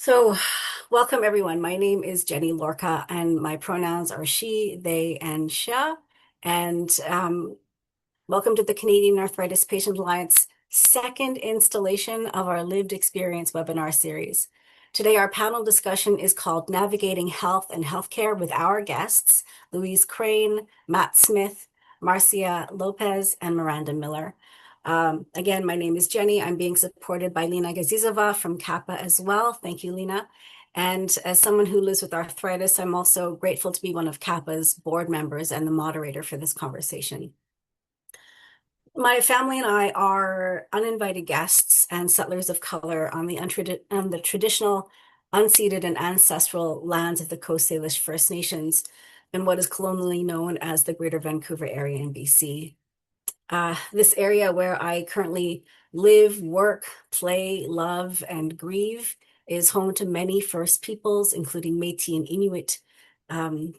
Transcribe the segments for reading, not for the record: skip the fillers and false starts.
So, welcome everyone. My name is Jenny Lorca, and my pronouns are she, they, and sha. And welcome to the Canadian Arthritis Patient Alliance second installation of our Lived Experience webinar series. Today, our panel discussion is called Navigating Health and Healthcare with our guests, Louise Crane, Matt Smith, Marcia Lopez, and Miranda Miller. Again, my name is Jenny. I'm being supported by Lina Gazizova from CAPA as well. Thank you, Lina. And as someone who lives with arthritis, I'm also grateful to be one of CAPA's board members and the moderator for this conversation. My family and I are uninvited guests and settlers of color on the traditional, unceded, and ancestral lands of the Coast Salish First Nations in what is colonially known as the Greater Vancouver area in BC. This area where I currently live, work, play, love, and grieve is home to many First Peoples, including Métis and Inuit,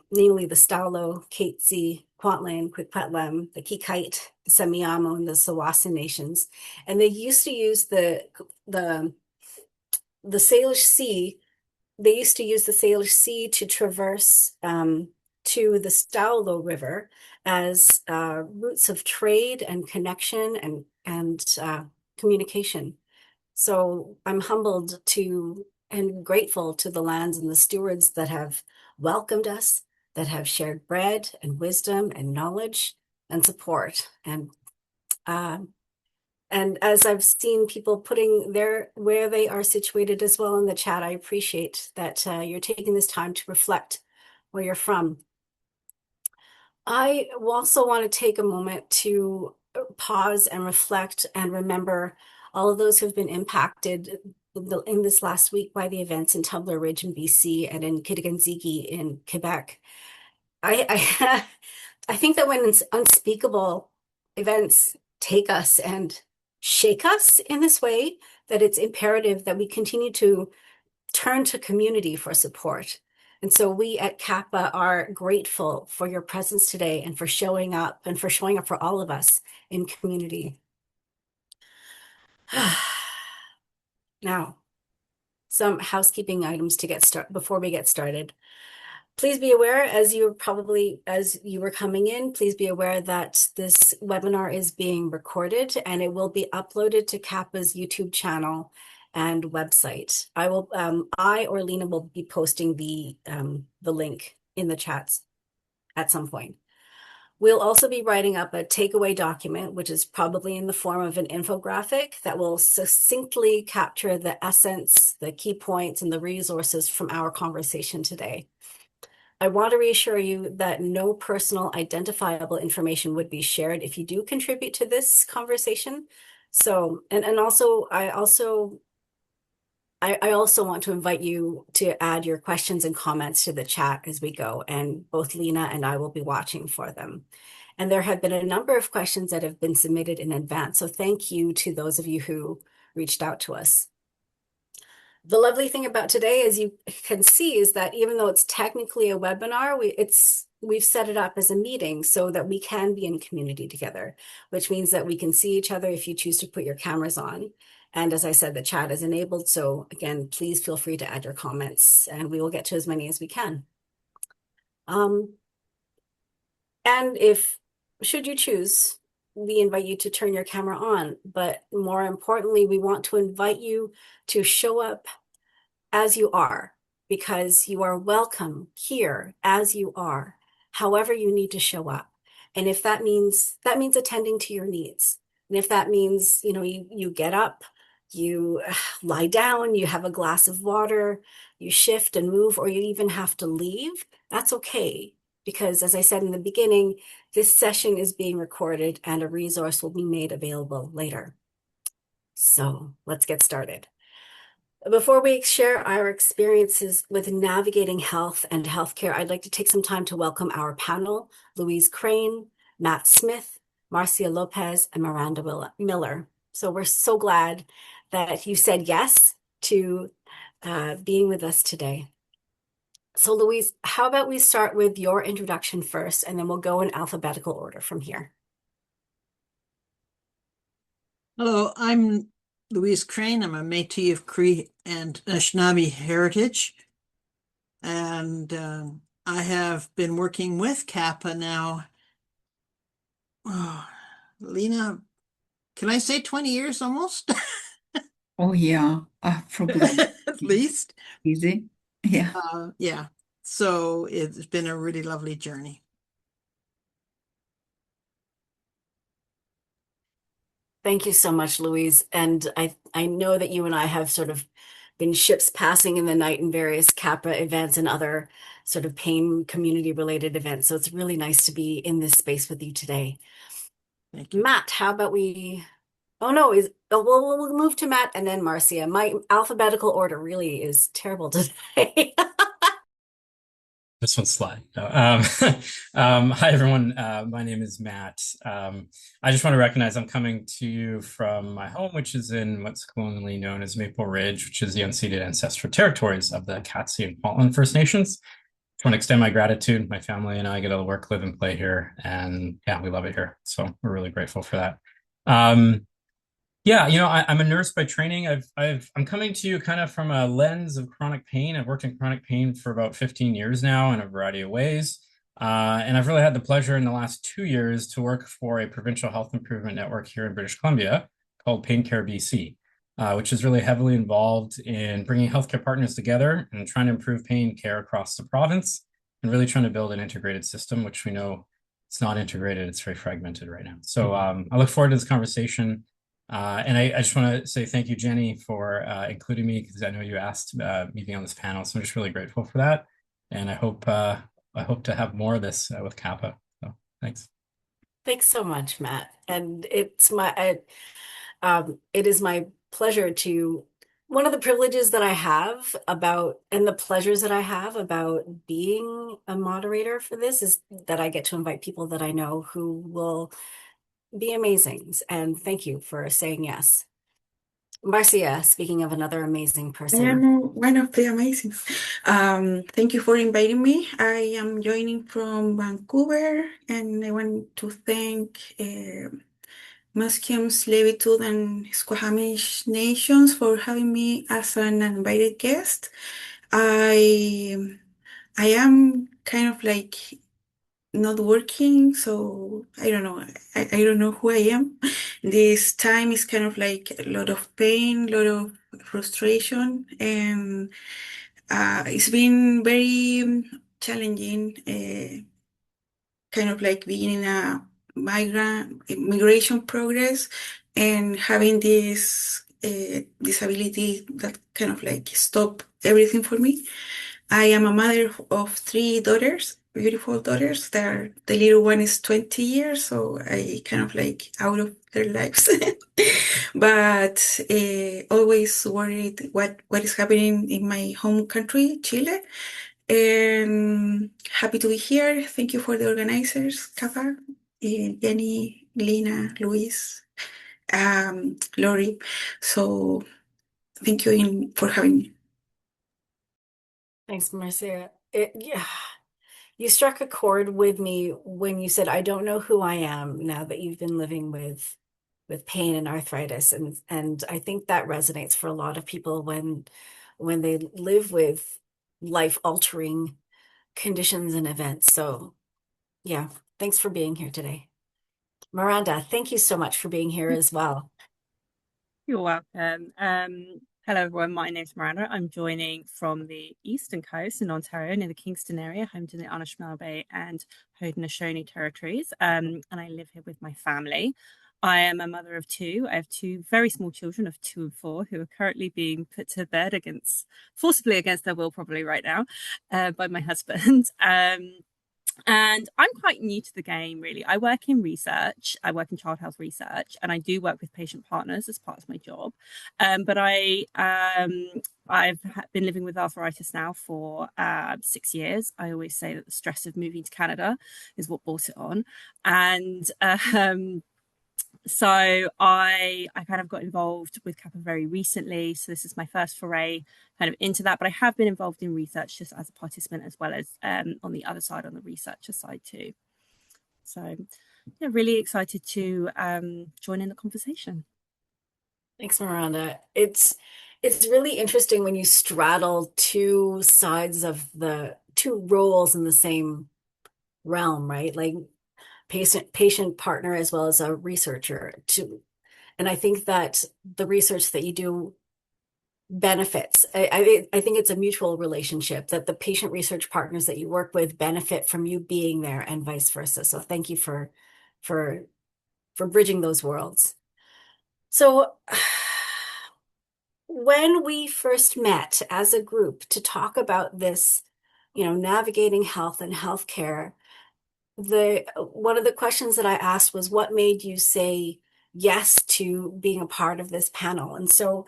namely the Stalo, Katzie, Kwantlen, Kwikwetlem, the Kikite, the Semiahmoo, and the Tsawwassen nations. And they used to use the Salish Sea. They used to use the Salish Sea to traverse to the Staulo River as routes of trade and connection and communication. So I'm humbled to and grateful to the lands and the stewards that have welcomed us, that have shared bread and wisdom and knowledge and support. And as I've seen people putting where they are situated as well in the chat, I appreciate that you're taking this time to reflect where you're from. I also want to take a moment to pause and reflect and remember all of those who've been impacted in this last week by the events in Tumbler Ridge in BC and in Kittaganzigi in Quebec. I I think that when unspeakable events take us and shake us in this way, that it's imperative that we continue to turn to community for support. And so we at CAPA are grateful for your presence today and for showing up for all of us in community. Now, some housekeeping items to get started before we get started. Please be aware, as you were coming in, please be aware that this webinar is being recorded and it will be uploaded to CAPA's YouTube channel and website. I or Lena will be posting the link in the chats at some point. We'll also be writing up a takeaway document, which is probably in the form of an infographic that will succinctly capture the essence, the key points, and the resources from our conversation today. I want to reassure you that no personal identifiable information would be shared if you do contribute to this conversation. So, and also, I also want to invite you to add your questions and comments to the chat as we go, and both Lena and I will be watching for them. And there have been a number of questions that have been submitted in advance. So thank you to those of you who reached out to us. The lovely thing about today, as you can see, is that even though it's technically a webinar, we've set it up as a meeting so that we can be in community together, which means that we can see each other if you choose to put your cameras on. And as I said, the chat is enabled. So again, please feel free to add your comments and we will get to as many as we can. And should you choose, we invite you to turn your camera on. But more importantly, we want to invite you to show up as you are, because you are welcome here as you are, however you need to show up. And if that means attending to your needs. And if that means, you get up, you lie down, you have a glass of water, you shift and move, or you even have to leave, that's okay. Because as I said in the beginning, this session is being recorded and a resource will be made available later. So let's get started. Before we share our experiences with navigating health and healthcare, I'd like to take some time to welcome our panel, Louise Crane, Matt Smith, Marcia Lopez, and Miranda Miller. So we're so glad that you said yes to being with us today. So Louise, how about we start with your introduction first, and then we'll go in alphabetical order from here. Hello, I'm Louise Crane. I'm a Métis of Cree and Anishinaabe heritage. And I have been working with CAPA now. Oh, Lena, can I say 20 years almost? Oh yeah, probably At least. easy. Yeah. Yeah. So it's been a really lovely journey. Thank you so much, Louise. And I know that you and I have sort of been ships passing in the night in various CAPA events and other sort of pain community related events. So it's really nice to be in this space with you today. Thank you. Matt, how about we? Oh no, we'll move to Matt and then Marcia. My alphabetical order really is terrible today. This one's slide. No. Hi, everyone. My name is Matt. I just want to recognize I'm coming to you from my home, which is in what's colonially known as Maple Ridge, which is the unceded ancestral territories of the Katzie and Kwantlen First Nations. Just want to extend my gratitude. My family and I get to work, live, and play here, and yeah, we love it here. So we're really grateful for that. Um, yeah, I'm a nurse by training. I'm coming to you kind of from a lens of chronic pain. I've worked in chronic pain for about 15 years now in a variety of ways. And I've really had the pleasure in the last 2 years to work for a provincial health improvement network here in British Columbia called Pain Care BC, which is really heavily involved in bringing healthcare partners together and trying to improve pain care across the province and really trying to build an integrated system, which we know it's not integrated, it's very fragmented right now. So I look forward to this conversation. And I just want to say thank you, Jenny, for including me because I know you asked me to be on this panel. So I'm just really grateful for that. And I hope to have more of this with CAPA. So thanks. Thanks so much, Matt. And it is my pleasure to, one of the privileges that I have about, and the pleasures that I have about being a moderator for this is that I get to invite people that I know who will be amazing. And thank you for saying yes. Marcia, speaking of another amazing I person. am one of the amazing. Thank you for inviting me. I am joining from Vancouver, and I want to thank Musqueams, Levitud, and Squamish nations for having me as an invited guest. I I am kind of like not working, so I don't know. I don't know who I am. This time is kind of like a lot of pain, a lot of frustration, and it's been very challenging, kind of like being in a migrant immigration progress and having this disability that kind of like stop everything for me. I am a mother of three daughters, beautiful daughters. The little one is 20 years, so I kind of like out of their lives. But always worried what is happening in my home country, Chile. And happy to be here. Thank you for the organizers, CAPA, Jenny, Lena, Luis, Lori. So thank you for having me. Thanks, Marcia. Yeah, you struck a chord with me when you said, I don't know who I am now that you've been living with pain and arthritis. And I think that resonates for a lot of people when they live with life-altering conditions and events. So yeah, thanks for being here today. Miranda, thank you so much for being here as well. You're welcome. Hello, everyone. My name's Miranda. I'm joining from the eastern coast in Ontario, near the Kingston area, home to the Anishinaabe and Haudenosaunee territories. And I live here with my family. I am a mother of two. I have two very small children of 2 and 4 who are currently being put to bed forcibly against their will, probably right now, by my husband. And I'm quite new to the game, really. I work in research. I work in child health research, and I do work with patient partners as part of my job. But I've been living with arthritis now for 6 years. I always say that the stress of moving to Canada is what brought it on, and so I kind of got involved with CAPA very recently. So this is my first foray kind of into that. But I have been involved in research just as a participant as well as on the other side, on the researcher side too. So yeah, really excited to join in the conversation. Thanks, Miranda. It's really interesting when you straddle two sides of the two roles in the same realm, right? Like patient partner as well as a researcher to and I think that the research that you do benefits. I think it's a mutual relationship that the patient research partners that you work with benefit from you being there and vice versa. So thank you for for bridging those worlds. So when we first met as a group to talk about this, navigating health and healthcare, the one of the questions that I asked was what made you say yes to being a part of this panel? And so,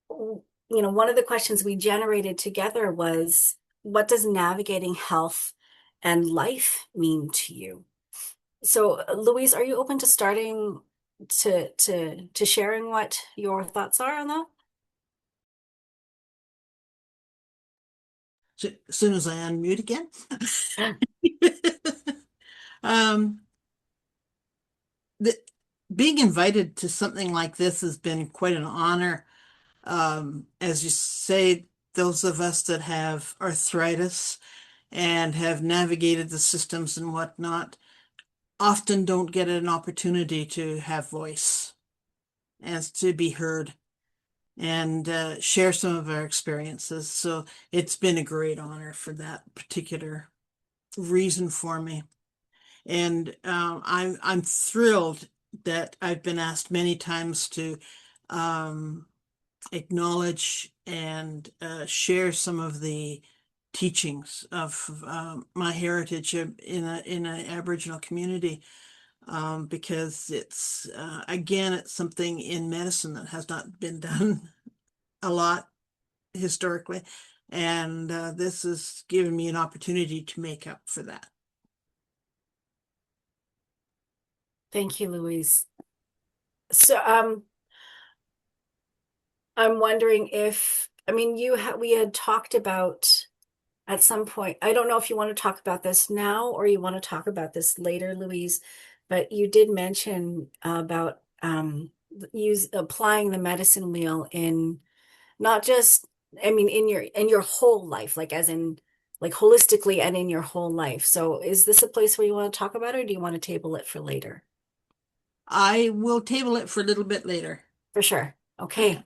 one of the questions we generated together was, what does navigating health and life mean to you? So, Louise, are you open to starting to sharing what your thoughts are on that? As soon as I unmute again. Um, being invited to something like this has been quite an honor. As you say, those of us that have arthritis and have navigated the systems and whatnot often don't get an opportunity to have voice and to be heard and share some of our experiences. So it's been a great honor for that particular reason for me. And I'm thrilled that I've been asked many times to acknowledge and share some of the teachings of my heritage in an Aboriginal community, because it's again, it's something in medicine that has not been done a lot historically, and this has given me an opportunity to make up for that. Thank you, Louise. So, I'm wondering if, I mean, we had talked about at some point, I don't know if you want to talk about this now or you want to talk about this later, Louise, but you did mention about applying the medicine wheel in not just, I mean, in your whole life, like as in like holistically and in your whole life. So is this a place where you want to talk about it, or do you want to table it for later? I will table it for a little bit later. For sure. Okay.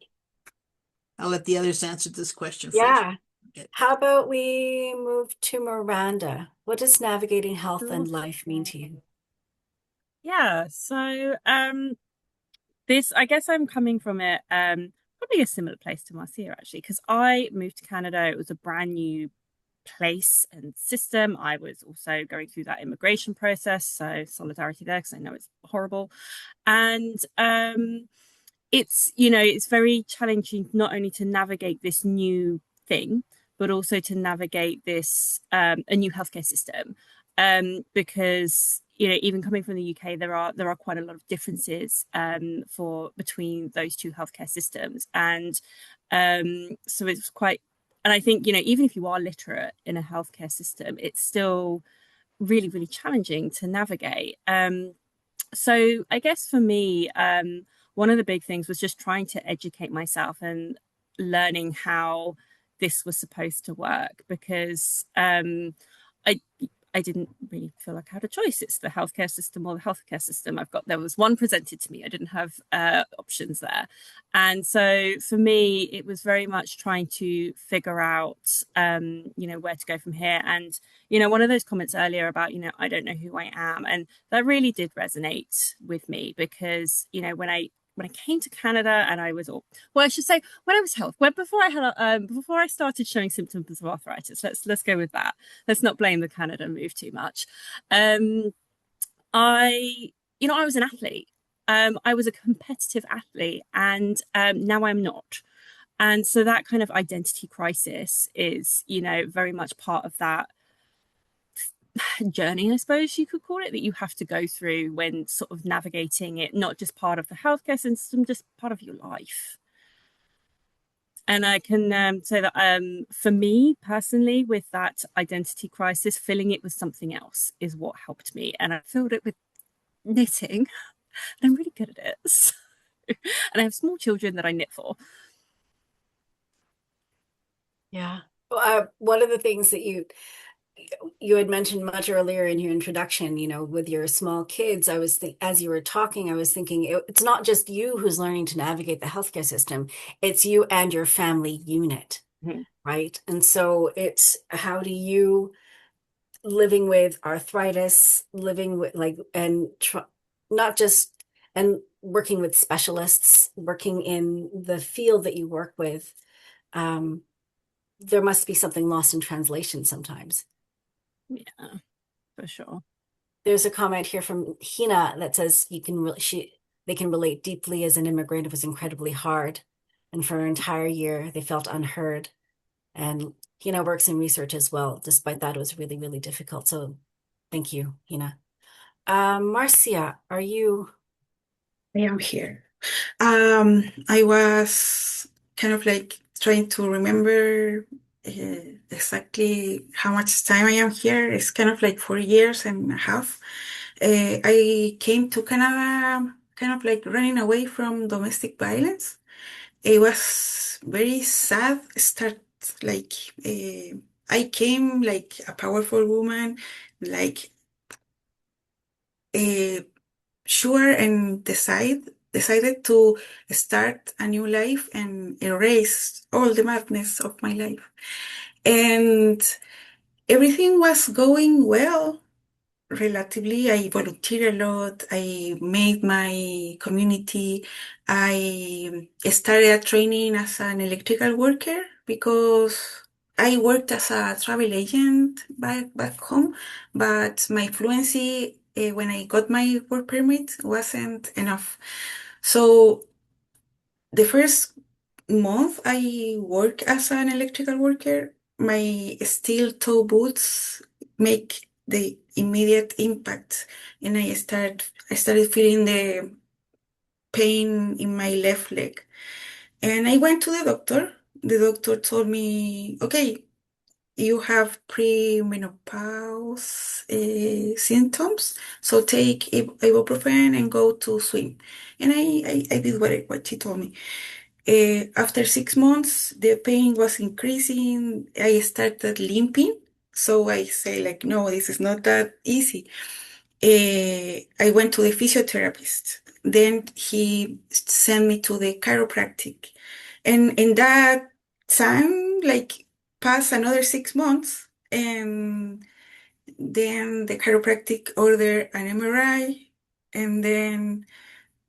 I'll let the others answer this question first. Yeah. Okay. How about we move to Miranda? What does navigating health and life mean to you? Yeah, so this, I guess I'm coming from it probably a similar place to Marcia actually, because I moved to Canada. It was a brand new place and system. I was also going through that immigration process, so solidarity there because I know it's horrible. And it's very challenging not only to navigate this new thing, but also to navigate this a new healthcare system, because even coming from the UK, there are quite a lot of differences for between those two healthcare systems, and so it's quite. And I think even if you are literate in a healthcare system, it's still really really challenging to navigate. So I guess for me, one of the big things was just trying to educate myself and learning how this was supposed to work, because I I didn't really feel like I had a choice. It's the healthcare system or the healthcare system. There was one presented to me. I didn't have options there. And so for me, it was very much trying to figure out, where to go from here. And, one of those comments earlier about, I don't know who I am. And that really did resonate with me because, when I came to Canada and I was, I should say when I was before I started showing symptoms of arthritis. Let's go with that. Let's not blame the Canada move too much. I was an athlete. I was a competitive athlete, and now I'm not. And so that kind of identity crisis is, very much part of that journey, I suppose you could call it, that you have to go through when sort of navigating it, not just part of the healthcare system, just part of your life. And I can say that for me personally, with that identity crisis, filling it with something else is what helped me. And I filled it with knitting. I'm really good at it. And I have small children that I knit for. Yeah. One of the things that you had mentioned much earlier in your introduction, with your small kids, as you were talking, I was thinking it's not just you who's learning to navigate the healthcare system, it's you and your family unit, right? And so it's how do you living with arthritis, living with not just and working with specialists, working in the field that you work with, there must be something lost in translation sometimes. Yeah, for sure. There's a comment here from Hina that says they can relate deeply. As an immigrant, it was incredibly hard, and for an entire year they felt unheard. And Hina works in research as well. Despite that, it was really, really difficult. So thank you, Hina. Marcia, are you? I am here. I was kind of like trying to remember exactly how much time I am here. It's kind of like 4 years and a half. I came to Canada kind of like running away from domestic violence. It was very sad start, like I came like a powerful woman, like uh, sure, and decided to start a new life and erase all the madness of my life. And everything was going well. Relatively, I volunteered a lot. I made my community. I started a training as an electrical worker because I worked as a travel agent back home, but my fluency when I got my work permit wasn't enough. So the first month I work as an electrical worker, my steel toe boots make the immediate impact, and I started feeling the pain in my left leg. And I went to the doctor. The doctor told me, okay, you have premenopause symptoms, so take ibuprofen and go to swim. And I did what she told me. After 6 months, the pain was increasing. I started limping. So I say like, no, this is not that easy. I went to the physiotherapist. Then he sent me to the chiropractic. And in that time, like passed another 6 months. And then the chiropractic ordered an MRI. And then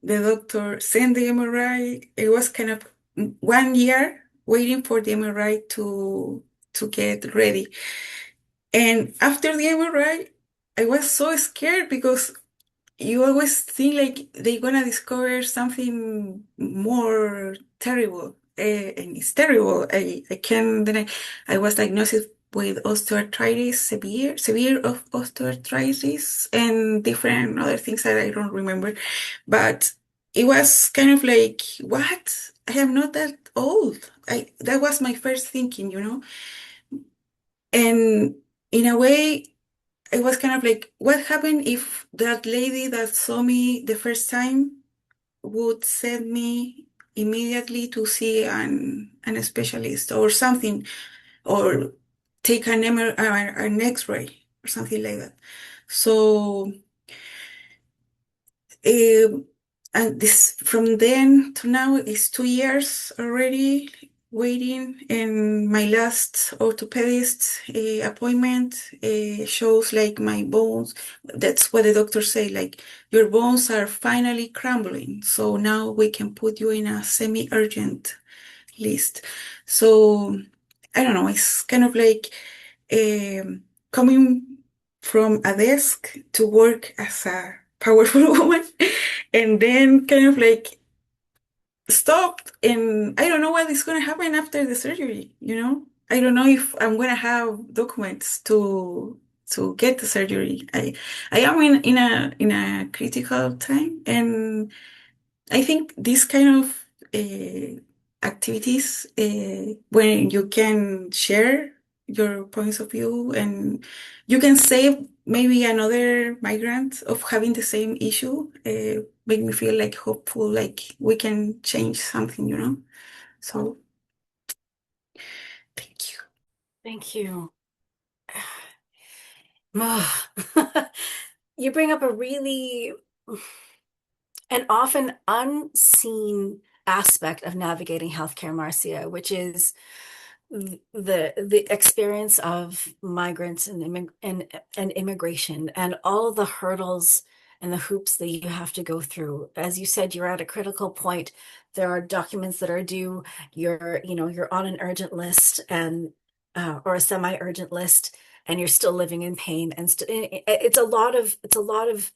the doctor sent the MRI. It was kind of 1 year waiting for the MRI to get ready. And after the MRI, I was so scared because you always think like they're gonna discover something more terrible. And it's terrible. I can't deny. I was diagnosed with osteoarthritis, severe of osteoarthritis, and different other things that I don't remember. But it was kind of like, what? I am not that old. That was my first thinking. And in a way, it was kind of like, what happened if that lady that saw me the first time would send me immediately to see an specialist or something, or take an X-ray or something like that. So, um, and this from then to now is 2 years already waiting, and my last orthopedist appointment shows like my bones. That's what the doctors say, like your bones are finally crumbling. So now we can put you in a semi-urgent list. So I don't know, it's kind of like coming from a desk to work as a powerful woman and then kind of like stopped, and I don't know what is going to happen after the surgery. I don't know if I'm going to have documents to get the surgery. I am in a critical time, and I think this kind of activities, when you can share your points of view and you can save maybe another migrant of having the same issue, make me feel like hopeful, like we can change something, you know? So thank you. Thank you. You bring up a really an often unseen aspect of navigating healthcare, Marcia, which is the experience of migrants and immigration and all of the hurdles and the hoops that you have to go through. As you said, you're at a critical point. There are documents that are due. You're on an urgent list and or a semi-urgent list, and you're still living in pain. And it's a lot of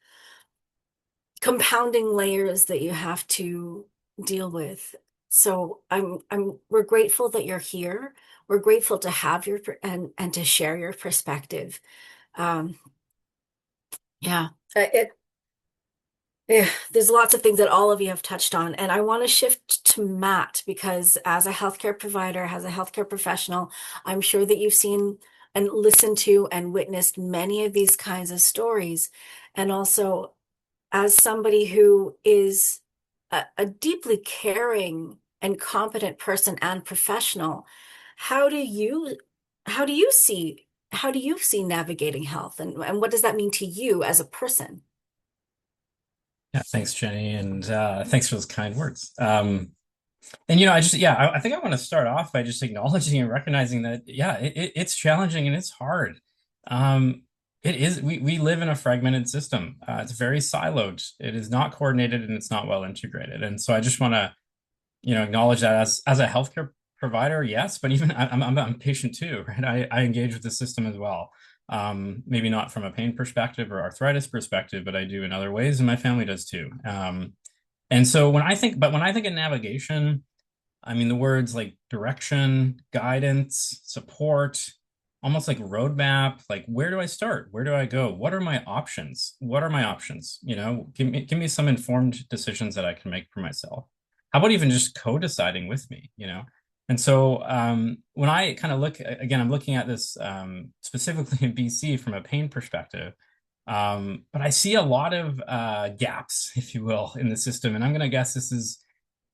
compounding layers that you have to deal with. So we're grateful that you're here. We're grateful to have and to share your perspective. Um, yeah, there's lots of things that all of you have touched on, and I want to shift to Matt because as a healthcare provider, as a healthcare professional, I'm sure that you've seen and listened to and witnessed many of these kinds of stories, and also as somebody who is a deeply caring and competent person and professional, how do you how do you see how do you see navigating health and what does that mean to you as a person? Yeah, thanks, Jenny, and thanks for those kind words. And I think I want to start off by just acknowledging and recognizing that, yeah, it's challenging and it's hard. It is. We live in a fragmented system. It's very siloed. It is not coordinated and it's not well integrated. And so I just want to, acknowledge that as a healthcare provider, yes, but even I'm a patient too, right? I engage with the system as well. Maybe not from a pain perspective or arthritis perspective, but I do in other ways, and my family does too. And so when I think of navigation, I mean, the words like direction, guidance, support, almost like roadmap, like where do I start? Where do I go? What are my options? What are my options? Give me some informed decisions that I can make for myself. How about even just co-deciding with me, And so when I kind of look, again, I'm looking at this specifically in BC from a pain perspective. But I see a lot of gaps, if you will, in the system. And I'm going to guess this is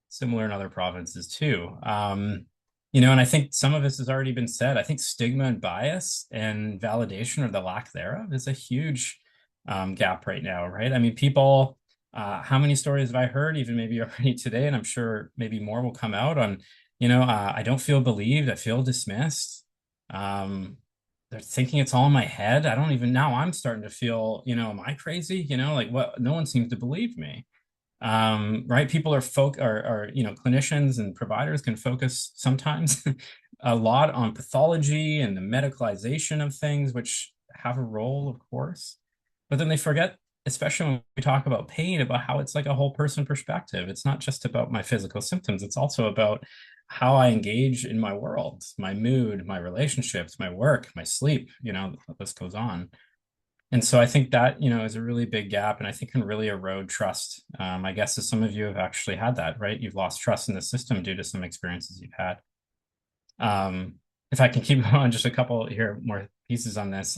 similar in other provinces too. And I think some of this has already been said. I think stigma and bias and validation or the lack thereof is a huge gap right now, right? I mean, people, how many stories have I heard, even maybe already today, and I'm sure maybe more will come out on, I don't feel believed, I feel dismissed. They're thinking it's all in my head. I don't even, now I'm starting to feel, am I crazy? Like what, no one seems to believe me. Right? People are clinicians and providers can focus sometimes a lot on pathology and the medicalization of things, which have a role, of course, but then they forget, especially when we talk about pain, about how it's like a whole person perspective. It's not just about my physical symptoms. It's also about how I engage in my world, my mood, my relationships, my work, my sleep, the list goes on. And so I think that, is a really big gap and I think can really erode trust. I guess as some of you have actually had that, right? You've lost trust in the system due to some experiences you've had. If I can keep going, just a couple here, more pieces on this.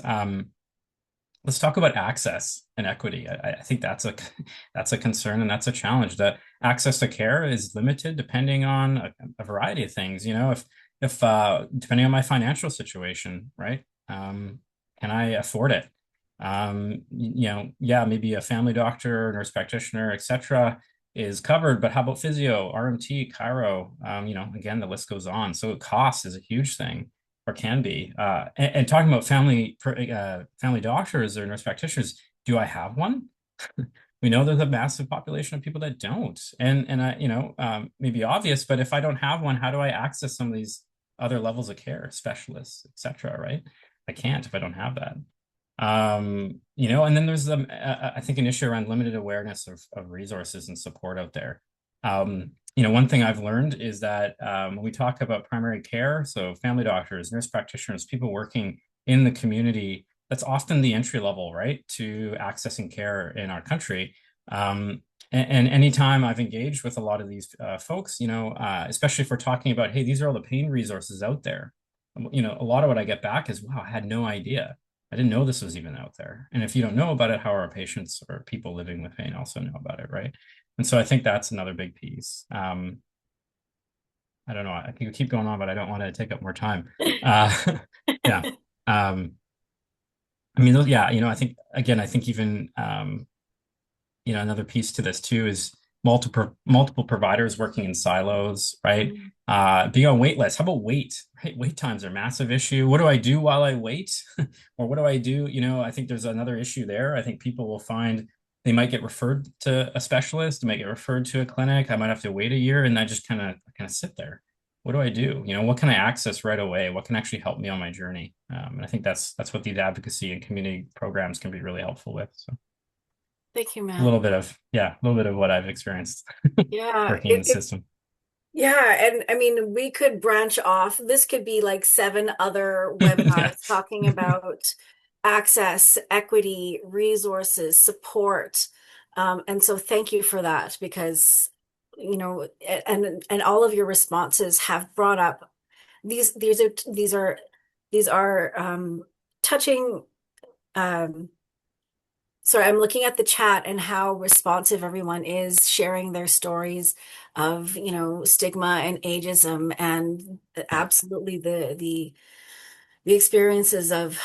Let's talk about access and equity. I think that's a concern and that's a challenge. That access to care is limited depending on a variety of things. If depending on my financial situation, right? Can I afford it? Maybe a family doctor, nurse practitioner, etc. is covered, but how about physio, RMT, chiro? Again, the list goes on. So cost is a huge thing, or can be. And talking about family doctors or nurse practitioners, do I have one? We know there's a massive population of people that don't, and maybe obvious, but if I don't have one, how do I access some of these other levels of care, specialists, etc. Right? I can't if I don't have that. And then there's I think an issue around limited awareness of resources and support out there. One thing I've learned is that when we talk about primary care, so family doctors, nurse practitioners, people working in the community, that's often the entry level, right, to accessing care in our country. And anytime I've engaged with a lot of these folks, especially if we're talking about, hey, these are all the pain resources out there, a lot of what I get back is, wow, I had no idea. I didn't know this was even out there. And if you don't know about it, how are our patients or people living with pain also know about it, right? And so I think that's another big piece. I don't know. I can keep going on, but I don't want to take up more time. Yeah. I mean, yeah, I think, again, I think even, another piece to this too is multiple providers working in silos, right? Being on wait lists. How about wait? Right? Wait times are a massive issue. What do I do while I wait? Or what do I do? I think there's another issue there. I think people will find they might get referred to a specialist, they might get referred to a clinic. I might have to wait a year, and I just kind of sit there. What do I do? What can I access right away? What can actually help me on my journey? And I think that's what these advocacy and community programs can be really helpful with. So Thank you, a Matt. little bit of what I've experienced Yeah, working in the system. yeah, and I mean, we could branch off. This could be like 7 other Yeah. webinars talking about access, equity, resources, support. And so thank you for that because, and all of your responses have brought up these are touching. Sorry, I'm looking at the chat and how responsive everyone is sharing their stories of, stigma and ageism and absolutely the experiences of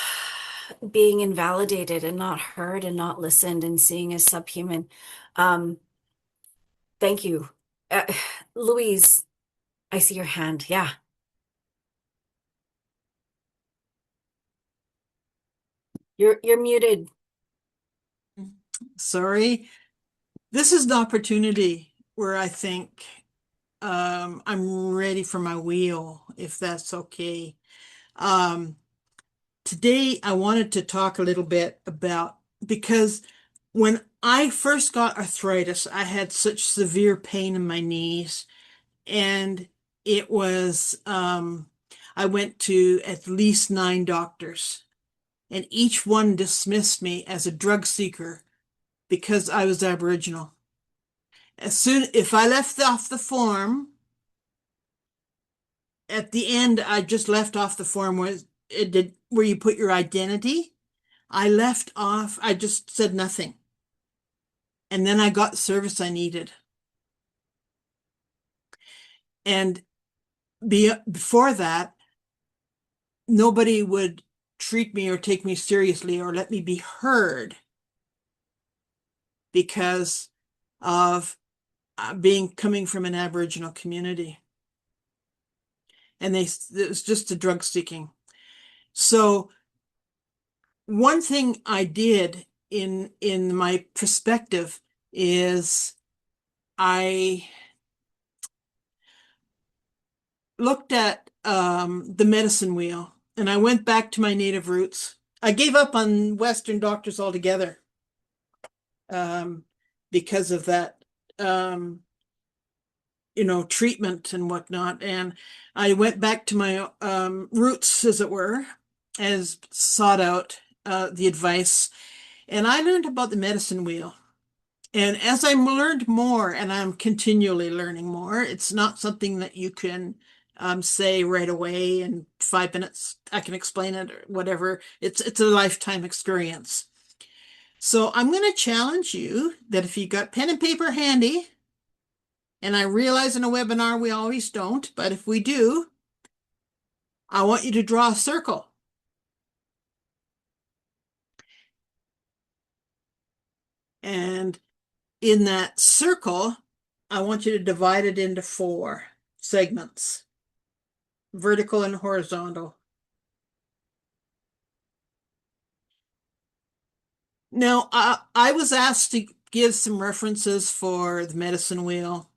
being invalidated and not heard and not listened and seeing as subhuman. Um, thank you. Uh, Louise, I see your hand. Yeah. You're muted. Sorry. This is an opportunity where I think I'm ready for my wheel, if that's okay. Today, I wanted to talk a little bit about, because when I first got arthritis, I had such severe pain in my knees, and it was, I went to at least 9 doctors, and each one dismissed me as a drug seeker because I was Aboriginal. If I left off the form, at the end, I just left off the form where you put your identity. I left off, I just said nothing. And then I got the service I needed. And before that, nobody would treat me or take me seriously or let me be heard because of coming from an Aboriginal community. And it was just a drug seeking. So one thing I did in my perspective is I looked at the medicine wheel, and I went back to my native roots. I gave up on Western doctors altogether because of that, treatment and whatnot. And I went back to my roots, as it were, as sought out the advice. And I learned about the medicine wheel. And as I learned more, and I'm continually learning more, it's not something that you can say right away in 5 minutes. I can explain it or whatever. It's a lifetime experience. So I'm going to challenge you that if you got pen and paper handy, and I realize in a webinar we always don't, but if we do, I want you to draw a circle. And in that circle, I want you to divide it into 4 segments, vertical and horizontal. Now, I was asked to give some references for the medicine wheel.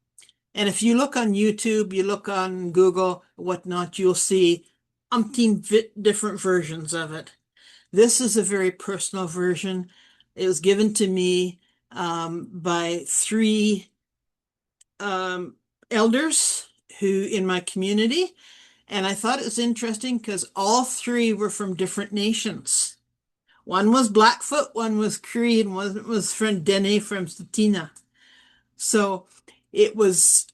And if you look on YouTube, you look on Google, whatnot, you'll see umpteen different versions of it. This is a very personal version. It was given to me by 3 elders in my community. And I thought it was interesting because all 3 were from different nations. One was Blackfoot, one was Cree, and one was from Dene from Statina. So it was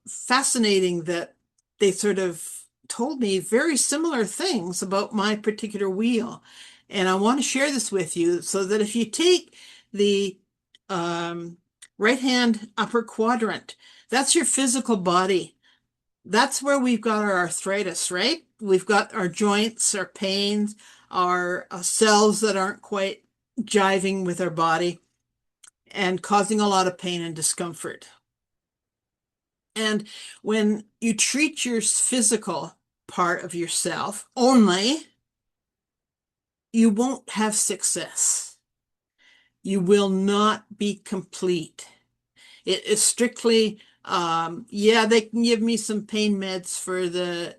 fascinating that they sort of told me very similar things about my particular wheel. And I want to share this with you so that if you take the right hand upper quadrant, that's your physical body. That's where we've got our arthritis, right? We've got our joints, our pains, our cells that aren't quite jiving with our body and causing a lot of pain and discomfort. And when you treat your physical part of yourself only, you won't have success. You will not be complete. It is strictly, yeah, they can give me some pain meds for the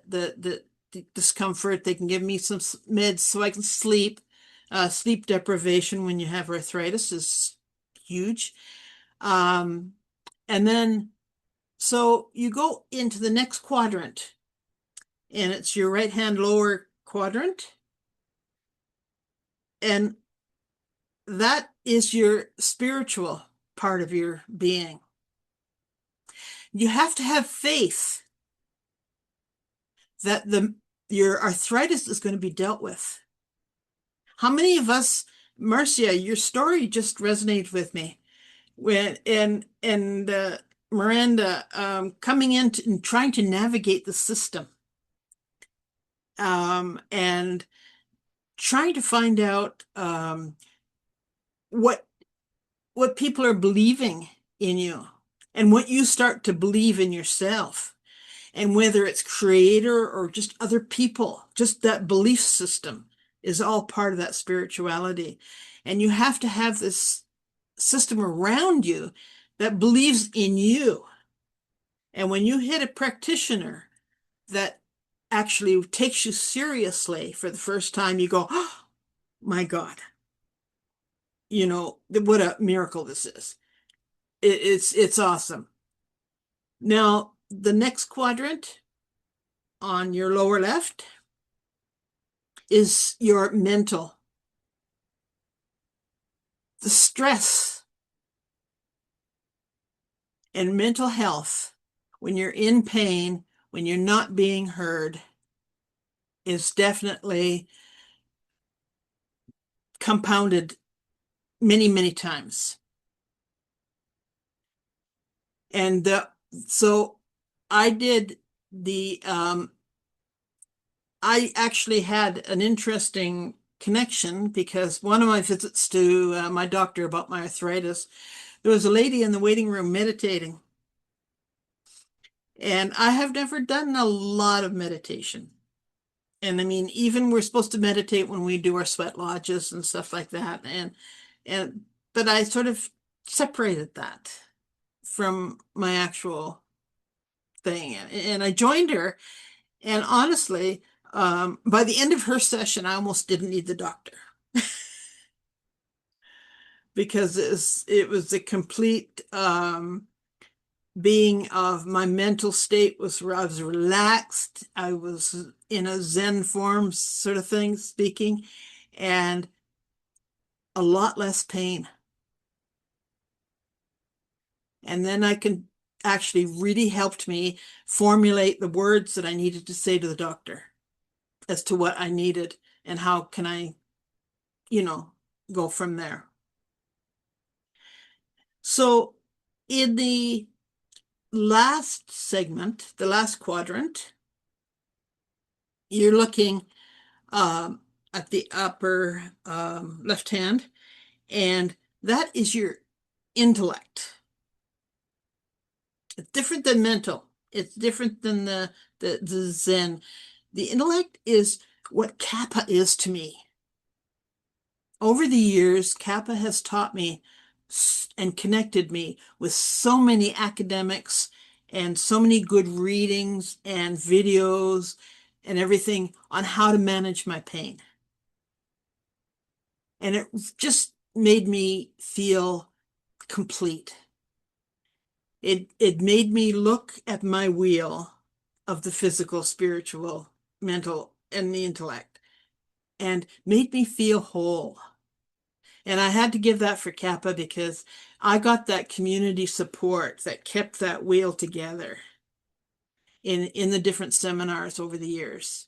discomfort. They can give me some meds so I can sleep. Sleep deprivation when you have arthritis is huge. And then, so you go into the next quadrant, and it's your right hand lower quadrant. And that is your spiritual part of your being. You have to have faith that your arthritis is going to be dealt with. How many of us, Marcia, your story just resonated with me. And Miranda, coming in and trying to navigate the system, and trying to find out what people are believing in you and what you start to believe in yourself, and whether it's creator or just other people, just that belief system is all part of that spirituality. And you have to have this system around you that believes in you. And when you hit a practitioner that actually takes you seriously for the first time, you go, oh my God, you know, what a miracle this is. It's awesome. Now, the next quadrant on your lower left is your mental. The stress and mental health, when you're in pain, when you're not being heard, is definitely compounded many, many times. And so I did I actually had an interesting connection, because one of my visits to my doctor about my arthritis, there was a lady in the waiting room meditating. And I have never done a lot of meditation. And I mean, even we're supposed to meditate when we do our sweat lodges and stuff like that. But I sort of separated that from my actual thing. And I joined her. And honestly, by the end of her session, I almost didn't need the doctor. Because it was a complete being of my mental state I was relaxed. I was in a Zen form sort of thing, speaking, and a lot less pain. And then I can actually really helped me formulate the words that I needed to say to the doctor as to what I needed and how can I, go from there. So in the last segment, the last quadrant, you're looking at the upper left hand, and that is your intellect. It's different than mental. It's different than the Zen. The intellect is what CAPA is to me. Over the years, CAPA has taught me and connected me with so many academics and so many good readings and videos and everything on how to manage my pain. And it just made me feel complete. It made me look at my wheel of the physical, spiritual, mental, and the intellect, and made me feel whole. And I had to give that for CAPA because I got that community support that kept that wheel together in the different seminars over the years.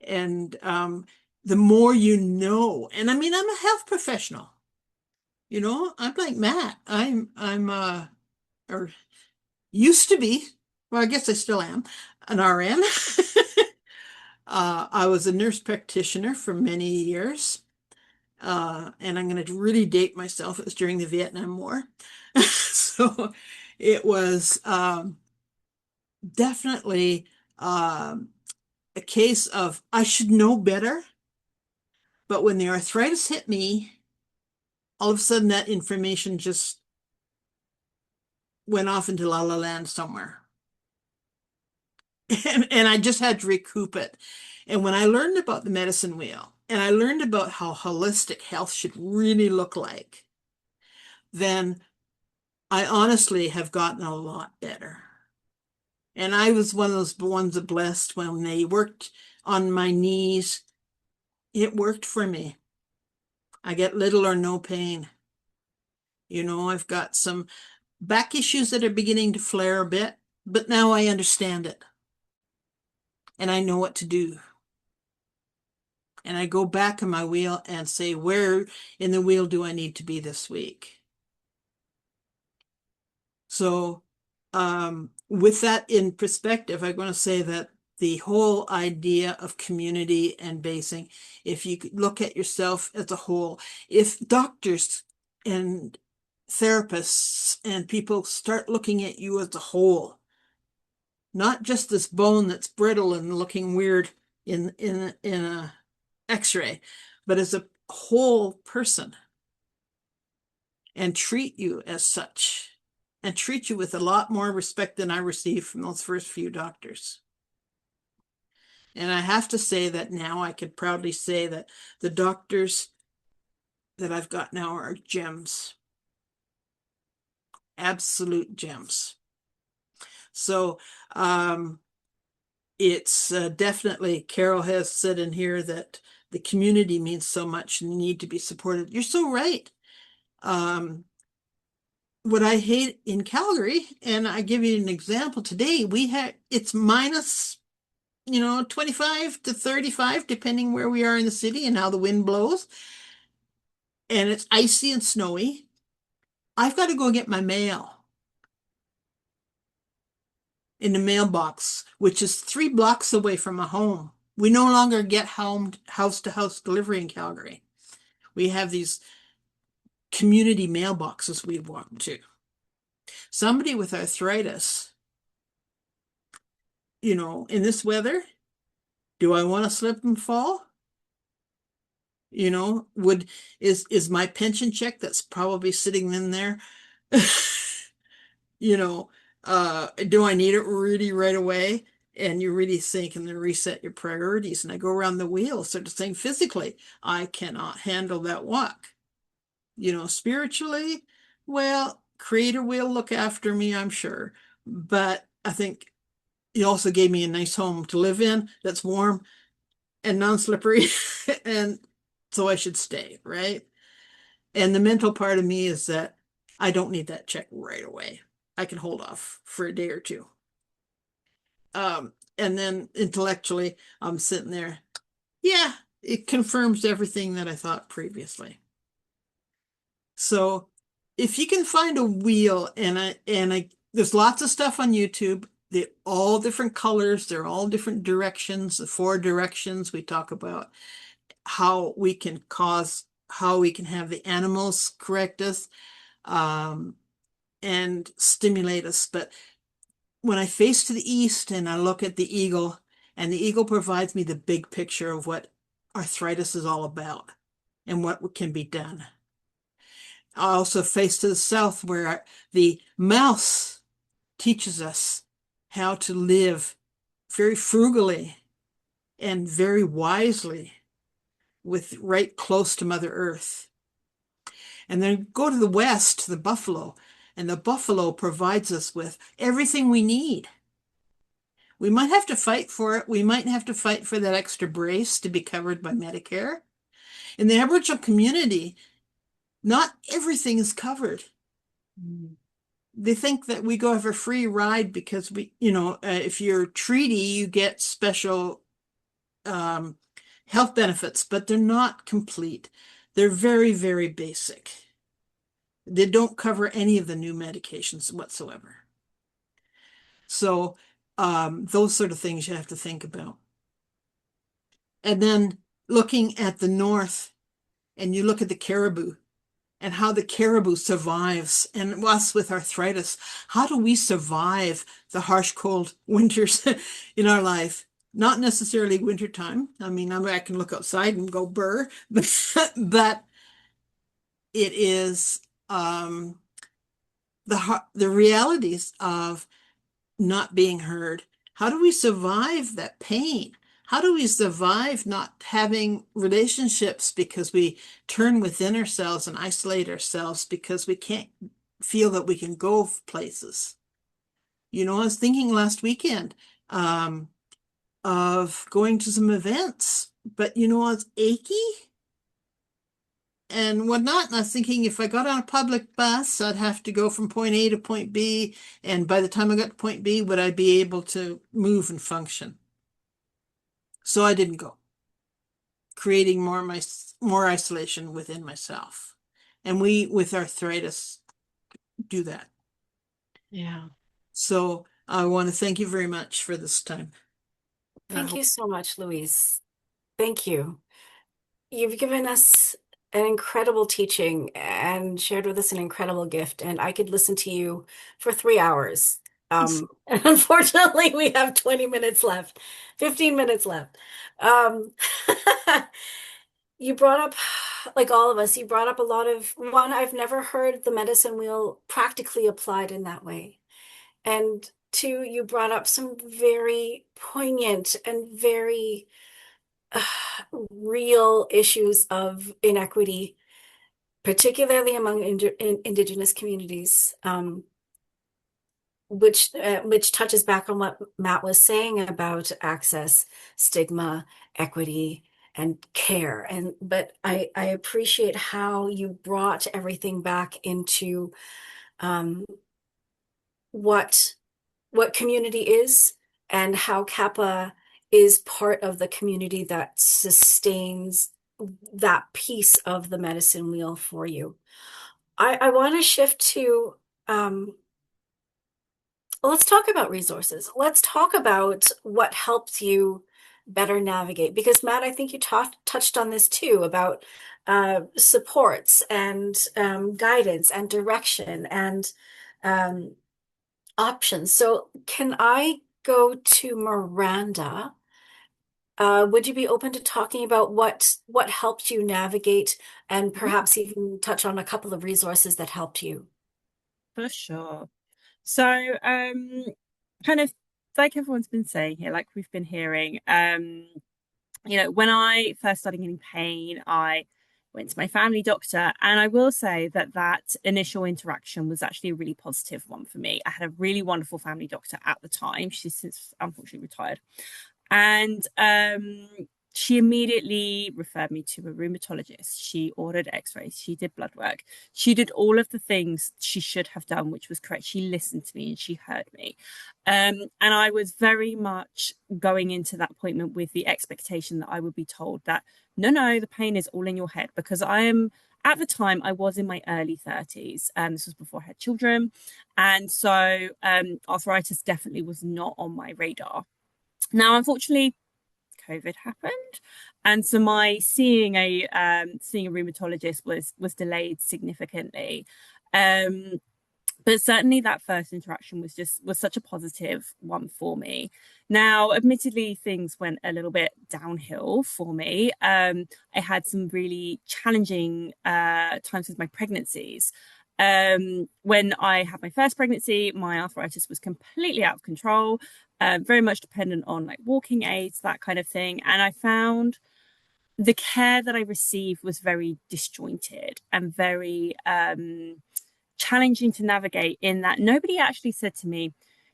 And the more you know. And I mean, I'm a health professional. You know, I'm like Matt. Or used to be, well, I guess I still am, an RN. I was a nurse practitioner for many years. And I'm going to really date myself. It was during the Vietnam War. So it was definitely a case of I should know better. But when the arthritis hit me, all of a sudden that information just went off into la la land somewhere. And I just had to recoup it. And when I learned about the medicine wheel and I learned about how holistic health should really look like, then I honestly have gotten a lot better. And I was one of those ones that blessed when they worked on my knees. It worked for me. I get little or no pain. You know, I've got some back issues that are beginning to flare a bit, but now I understand it. And I know what to do. And I go back in my wheel and say, where in the wheel do I need to be this week? So with that in perspective, I'm going to say that the whole idea of community and basing, if you look at yourself as a whole, if doctors and therapists and people start looking at you as a whole, not just this bone that's brittle and looking weird in a x-ray, but as a whole person, and treat you as such, and treat you with a lot more respect than I received from those first few doctors. And I have to say that now I could proudly say that the doctors that I've got now are gems. Absolute gems. So it's definitely, Carol has said in here that the community means so much and need to be supported. You're so right. What I hate in Calgary, and I give you an example today, it's minus 25 to 35, depending where we are in the city and how the wind blows. And it's icy and snowy. I've got to go get my mail in the mailbox, which is 3 blocks away from my home. We no longer get house-to-house delivery in Calgary. We have these community mailboxes we walk to. Somebody with arthritis, in this weather, do I want to slip and fall? Is my pension check that's probably sitting in there, do I need it really right away? And you really think and then reset your priorities. And I go around the wheel, sort of saying physically, I cannot handle that walk. Spiritually, well, Creator will look after me, I'm sure. But I think He also gave me a nice home to live in that's warm and non-slippery. And so I should stay, right? And the mental part of me is that I don't need that check right away. I can hold off for a day or two. And then intellectually, I'm sitting there. Yeah, it confirms everything that I thought previously. So if you can find a wheel, there's lots of stuff on YouTube. They're all different colors. They're all different directions. The 4 directions we talk about how we can have the animals correct us and stimulate us. But when I face to the east and I look at the eagle, and the eagle provides me the big picture of what arthritis is all about and what can be done. I also face to the south where the mouse teaches us how to live very frugally and very wisely with right close to Mother Earth. And then go to the west, to the buffalo, and the buffalo provides us with everything we need. We might have to fight for it. We might have to fight for that extra brace to be covered by Medicare. In the Aboriginal community, not everything is covered. They think that we go have a free ride because if you're treaty, you get special health benefits, but they're not complete. They're very, very basic. They don't cover any of the new medications whatsoever. So those sort of things you have to think about. And then looking at the north, and you look at the caribou and how the caribou survives, and us with arthritis, how do we survive the harsh, cold winters in our life? Not necessarily wintertime. I mean, I can look outside and go burr, but it is the realities of not being heard. How do we survive that pain? How do we survive not having relationships because we turn within ourselves and isolate ourselves because we can't feel that we can go places? You know, I was thinking last weekend of going to some events, but you know, I was achy and whatnot. And I was thinking if I got on a public bus, I'd have to go from point A to point B. And by the time I got to point B, would I be able to move and function? So I didn't go, creating more isolation within myself. And we, with arthritis, do that. Yeah. So I want to thank you very much for this time. Thank you so much, Louise. Thank you. You've given us an incredible teaching and shared with us an incredible gift, and I could listen to you for 3 hours. And unfortunately, we have 20 minutes left, 15 minutes left. You brought up, like all of us, you brought up a lot of, one, I've never heard the medicine wheel practically applied in that way. And two, you brought up some very poignant and very real issues of inequity, particularly among Indigenous communities, which touches back on what Matt was saying about access, stigma, equity, and care. But I appreciate how you brought everything back into what community is and how CAPA is part of the community that sustains that piece of the medicine wheel for you. I want to shift to let's talk about resources. Let's talk about what helps you better navigate. Because Matt, I think you touched on this too about supports and guidance and direction and options. So can I go to Miranda? Would you be open to talking about what helped you navigate and perhaps even touch on a couple of resources that helped you? For sure. So, kind of like everyone's been saying here, like we've been hearing, when I first started getting pain, I went to my family doctor, and I will say that that initial interaction was actually a really positive one for me. I had a really wonderful family doctor at the time. She's since unfortunately retired. And she immediately referred me to a rheumatologist. She ordered x-rays, she did blood work, she did all of the things she should have done, which was correct. She listened to me and she heard me. And I was very much going into that appointment with the expectation that I would be told that, no, the pain is all in your head, because at the time, I was in my early 30s. This was before I had children. And so arthritis definitely was not on my radar. Now, unfortunately, COVID happened, and so my seeing a rheumatologist was delayed significantly. But certainly that first interaction was such a positive one for me. Now, admittedly, things went a little bit downhill for me. I had some really challenging times with my pregnancies. When I had my first pregnancy, my arthritis was completely out of control, very much dependent on like walking aids, that kind of thing. And I found the care that I received was very disjointed and very challenging to navigate, in that nobody actually said to me,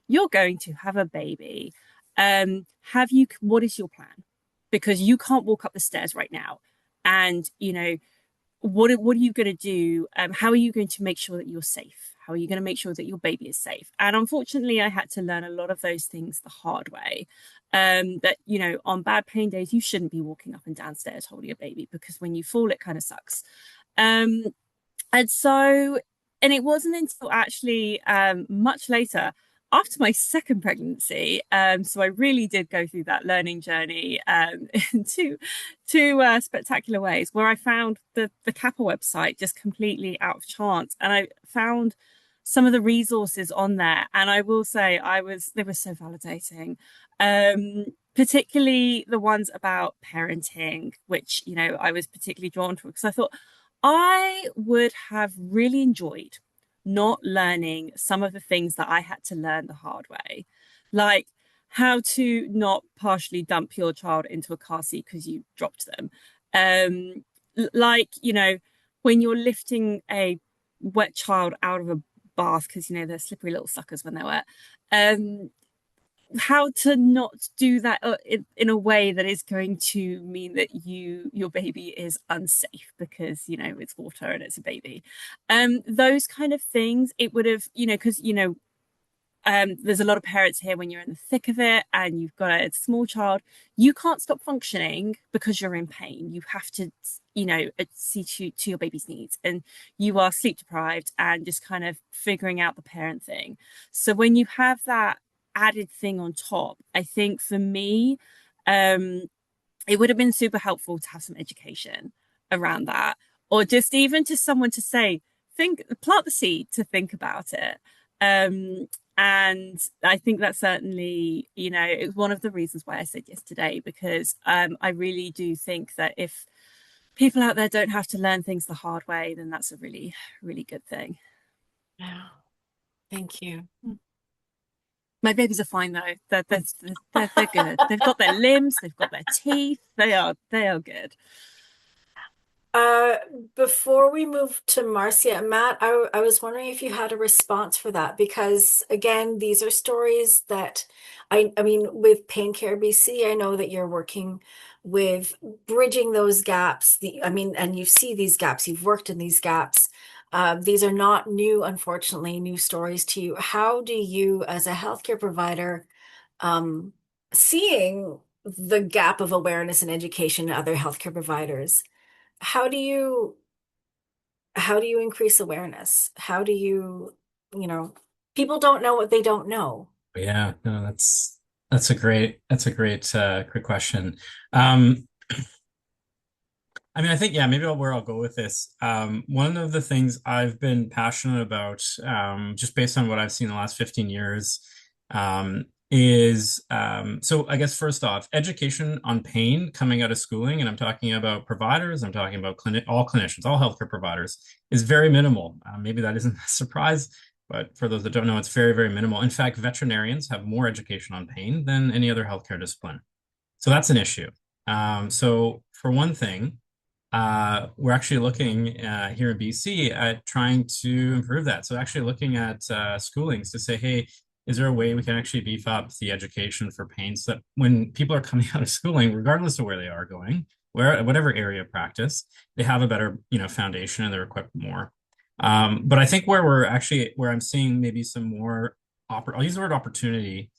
you're going to have a baby. What is your plan? Because you can't walk up the stairs right now. And, what are you going to do? How are you going to make sure that you're safe? How are you going to make sure that your baby is safe? And unfortunately, I had to learn a lot of those things the hard way. That, on bad pain days, you shouldn't be walking up and down stairs holding a baby, because when you fall, it kind of sucks. Um, and so, and it wasn't until actually much later, after my second pregnancy, so I really did go through that learning journey in two spectacular ways, where I found the CAPA website just completely out of chance, and I found some of the resources on there, and I will say they were so validating, particularly the ones about parenting, which I was particularly drawn to, because I thought I would have really enjoyed not learning some of the things that I had to learn the hard way, like how to not partially dump your child into a car seat because you dropped them. Like, when you're lifting a wet child out of a bath, because, they're slippery little suckers when they're wet. How to not do that in a way that is going to mean that your baby is unsafe because it's water and it's a baby. Those kind of things, it would have, because there's a lot of parents here when you're in the thick of it and you've got a small child, you can't stop functioning because you're in pain. You have to see to your baby's needs, and you are sleep deprived and just kind of figuring out the parent thing. So when you have that added thing on top, I think for me, it would have been super helpful to have some education around that, or just even to someone to say, plant the seed to think about it. And I think that certainly, it's one of the reasons why I said yes today, because I really do think that if people out there don't have to learn things the hard way, then that's a really, really good thing. Yeah. Thank you. My babies are fine though. They're good. They've got their limbs, they've got their teeth. They are good. Before we move to Marcia, Matt, I was wondering if you had a response for that, because again, these are stories that I mean, with Pain Care BC, I know that you're working with bridging those gaps. And you see these gaps, you've worked in these gaps. These are not new, unfortunately, new stories to you. How do you, as a healthcare provider, seeing the gap of awareness and education in other healthcare providers, how do you increase awareness? How do people don't know what they don't know. Yeah, no, that's a great question. I mean, I think, yeah, maybe where I'll go with this. One of the things I've been passionate about, just based on what I've seen in the last 15 years, is so I guess first off, education on pain coming out of schooling, and I'm talking about providers, I'm talking about all clinicians, all healthcare providers, is very minimal. Maybe that isn't a surprise, but for those that don't know, it's very, very minimal. In fact, veterinarians have more education on pain than any other healthcare discipline. So that's an issue. So for one thing, we're actually looking here in BC at trying to improve that. So actually looking at schoolings to say, hey, is there a way we can actually beef up the education for pain so that when people are coming out of schooling, regardless of where they are going, whatever area of practice, they have a better foundation and they're equipped more. But I think where I'm seeing maybe some more, I'll use the word opportunity,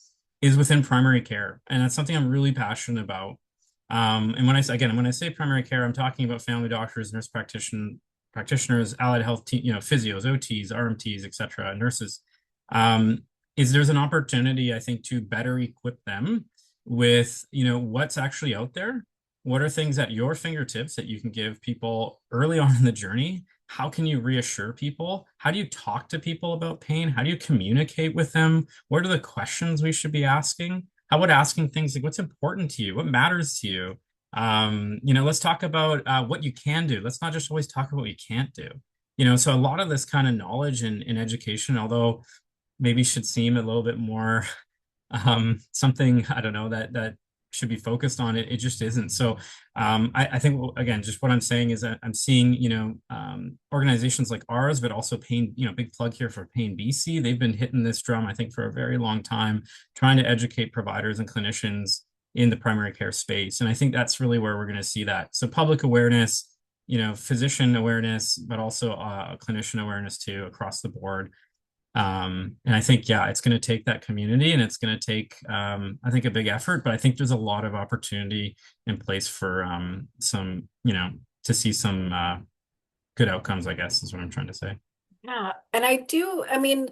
is within primary care. And that's something I'm really passionate about. And when I say primary care, I'm talking about family doctors, nurse practitioners, allied health physios, OTs, RMTs, etc., nurses. There's an opportunity, I think, to better equip them with, what's actually out there. What are things at your fingertips that you can give people early on in the journey? How can you reassure people? How do you talk to people about pain? How do you communicate with them? What are the questions we should be asking? How about asking things like, what's important to you? What matters to you? Let's talk about what you can do. Let's not just always talk about what you can't do. So a lot of this kind of knowledge in education, although maybe should seem a little bit more something, I don't know, that should be focused on, it just isn't. So I think, again, just what I'm saying is that I'm seeing, organizations like ours, but also Pain, big plug here for Pain BC. They've been hitting this drum, I think, for a very long time, trying to educate providers and clinicians in the primary care space. And I think that's really where we're going to see that. So public awareness, physician awareness, but also clinician awareness too, across the board. And I think, yeah, it's going to take that community and it's going to take, I think, a big effort, but I think there's a lot of opportunity in place for some, to see some good outcomes, I guess, is what I'm trying to say. Yeah, and I mean,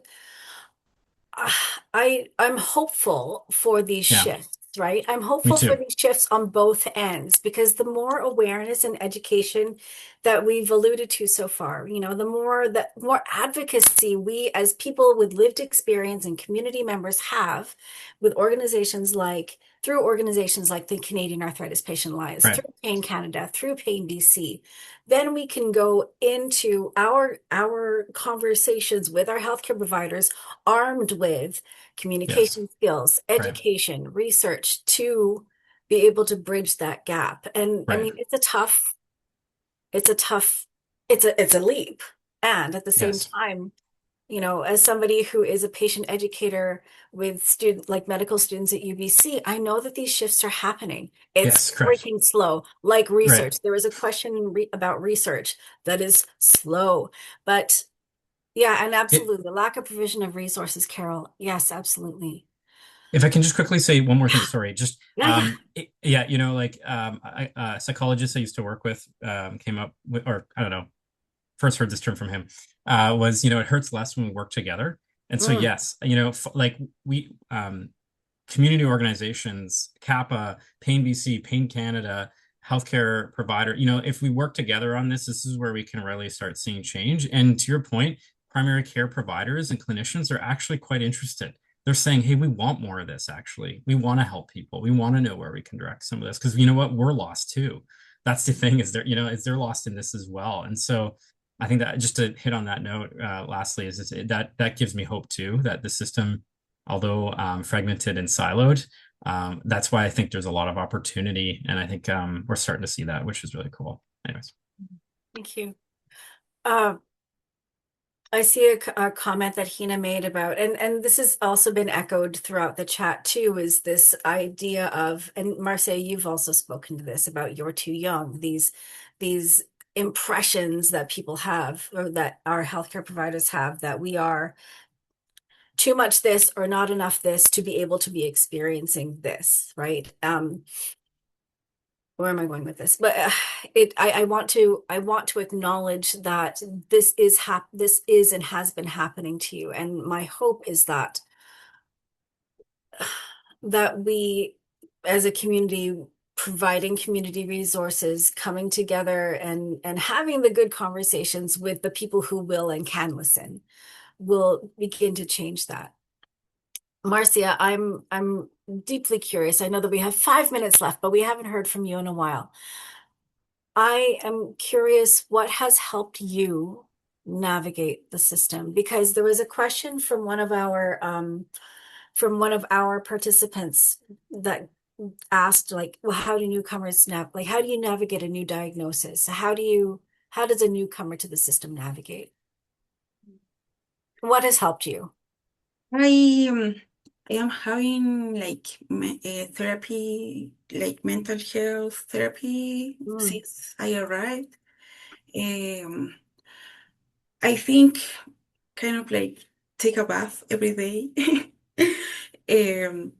I'm hopeful for these Yeah, shifts, right? I'm me hopeful for too. these shifts on both ends because the more awareness and education that we've alluded to so far, the more advocacy we as people with lived experience and community members have with through organizations like the Canadian Arthritis Patient Alliance, Right. through Pain Canada, through Pain BC, then we can go into our conversations with our healthcare providers armed with Yes. communication skills, Right. education, research to be able to bridge that gap. And I Right. mean, it's a tough, it's a leap. And at the same Yes. time, as somebody who is a patient educator with like medical students at UBC, I know that these shifts are happening. It's Yes. Correct. freaking slow, like Right. research. There was a question about research that is slow, but yeah, and It, absolutely. The lack of provision of resources, Carol. Yes, absolutely. if I can just quickly say one more thing, sorry, just Yeah, yeah. yeah, a psychologist I used to work with came up with, or I don't know, first heard this term from him, was, it hurts less when we work together. And so, Mm, yes, like we, community organizations, CAPA, Pain BC, Pain Canada, healthcare provider, if we work together on this, this is where we can really start seeing change. And to your point, primary care providers and clinicians are actually quite interested. They're saying, hey, we want more of this, actually. We want to help people. We want to know where we can direct some of this. Because you know what? We're lost too. That's the thing, is they're lost in this as well. And so I think that, just to hit on that note, lastly, that gives me hope too, that the system, although fragmented and siloed, that's why I think there's a lot of opportunity, and I think we're starting to see that, which is really cool. Anyways, thank you. Uh, I see a comment that Hina made about, and this has also been echoed throughout the chat too, is this idea of, and Marcia, you've also spoken to this about you're too young, these impressions that people have, or that our healthcare providers have, that we are too much this or not enough this to be able to be experiencing this, right? Where am I going with this? But I want to acknowledge that this is and has been happening to you, and my hope is that we, as a community, providing community resources, coming together and having the good conversations with the people who will and can listen, will begin to change that. Marcia, I'm deeply curious. I know that we have 5 minutes left, but we haven't heard from you in a while. I am curious what has helped you navigate the system, because there was a question from one of our participants that asked, like, well, how do newcomers like, how do you navigate a new diagnosis? How does a newcomer to the system navigate? What has helped you? I am having like therapy, like mental health therapy Mm, since I arrived. Um, I think kind of like take a bath every day. Um,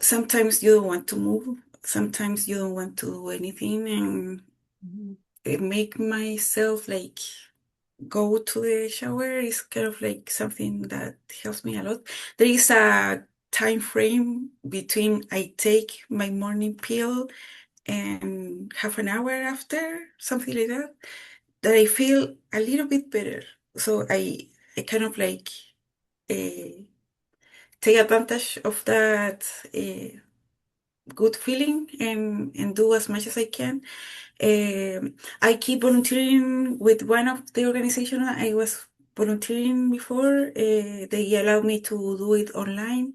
Sometimes you don't want to move, sometimes you don't want to do anything, and mhm, it make myself like go to the shower is kind of like something that helps me a lot. There is a time frame between I take my morning pill and half an hour after, something like that, that I feel a little bit better. So I kind of like uh, take advantage of that good feeling and do as much as I can. I keep volunteering with one of the organization I was volunteering before. They allow me to do it online.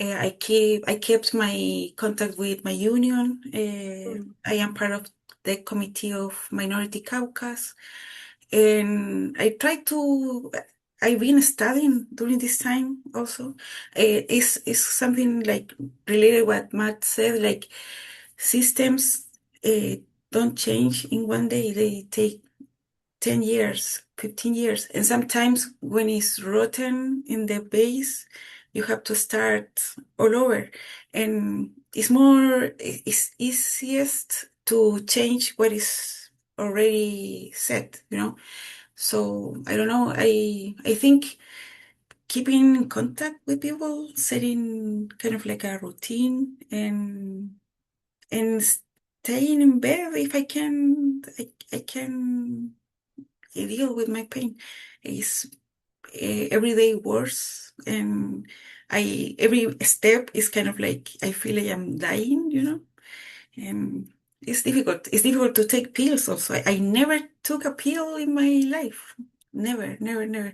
I kept my contact with my union. mm, I am part of the committee of Minority Caucus, and I try to. I've been studying during this time also. It's something like related what Matt said, like systems don't change in one day. They take 10 years, 15 years. And sometimes when it's rotten in the base, you have to start all over. And it's easiest to change what is already set, you know? So I don't know. I think keeping in contact with people, setting kind of like a routine and staying in bed if I can, I can deal with my pain. Is every day worse, and I every step is kind of like I feel like I'm dying, you know, and it's difficult. It's difficult to take pills. Also, I never took a pill in my life. Never, never, never.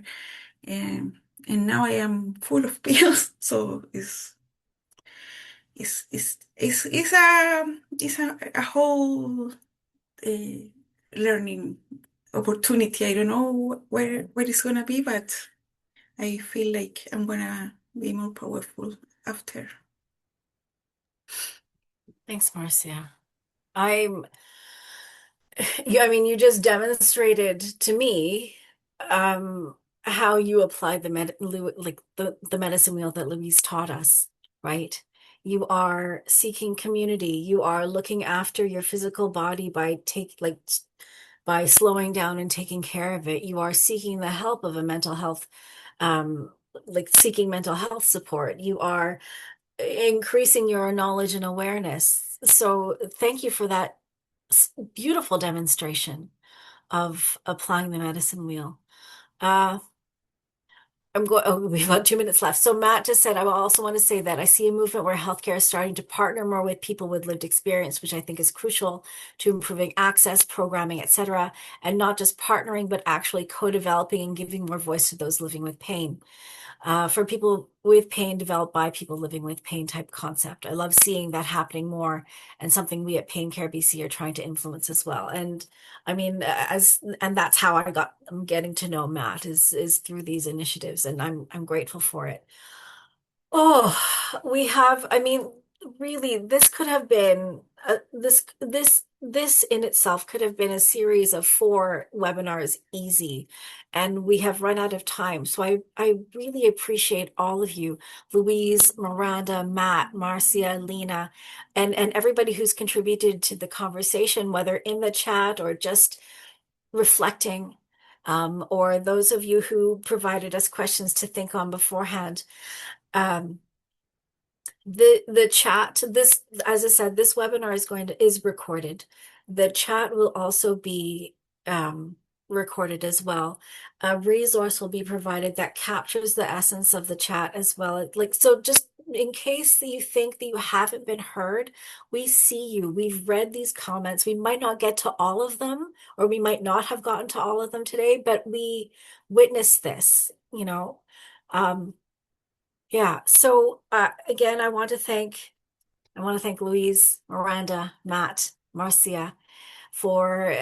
And and now I am full of pills. So it's a whole uh, learning opportunity. I don't know where it's gonna be, but I feel like I'm gonna be more powerful after. Thanks, Marcia. I'm, I mean, you just demonstrated to me how you apply the medicine wheel that Louise taught us, right? You are seeking community. You are looking after your physical body by slowing down and taking care of it. You are seeking the help of a mental health, um, like seeking mental health support. You are increasing your knowledge and awareness. So thank you for that beautiful demonstration of applying the medicine wheel. Uh, we have about 2 minutes left. So Matt just said, I also want to say that I see a movement where healthcare is starting to partner more with people with lived experience, which I think is crucial to improving access, programming, etc., and not just partnering, but actually co-developing and giving more voice to those living with pain. For people with pain, developed by people living with pain type concept. I love seeing that happening more, and something we at Pain Care BC are trying to influence as well. And I mean, and that's how I'm getting to know Matt is through these initiatives, and I'm grateful for it. Oh, I mean, really, this could have been this in itself could have been a series of 4 webinars easy, and we have run out of time. So I really appreciate all of you, Louise, Miranda, Matt, Marcia, Lena, and everybody who's contributed to the conversation, whether in the chat or just reflecting, or those of you who provided us questions to think on beforehand. Um, the chat, this, as I said, this webinar is recorded. The chat will also be recorded as well. A resource will be provided that captures the essence of the chat as well. Like, so just in case you think that you haven't been heard, we see you. We've read these comments. We might not get to all of them, or we might not have gotten to all of them today, but we witnessed this, you know. Yeah. So again, I want to thank Louise, Miranda, Matt, Marcia for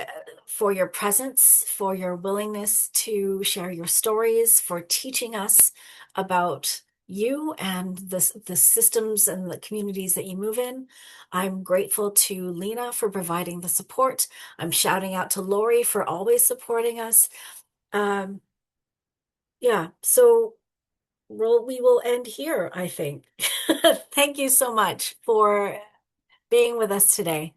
for your presence, for your willingness to share your stories, for teaching us about you and the systems and the communities that you move in. I'm grateful to Lena for providing the support. I'm shouting out to Lori for always supporting us. Um, yeah. So we will end here, I think. Thank you so much for being with us today.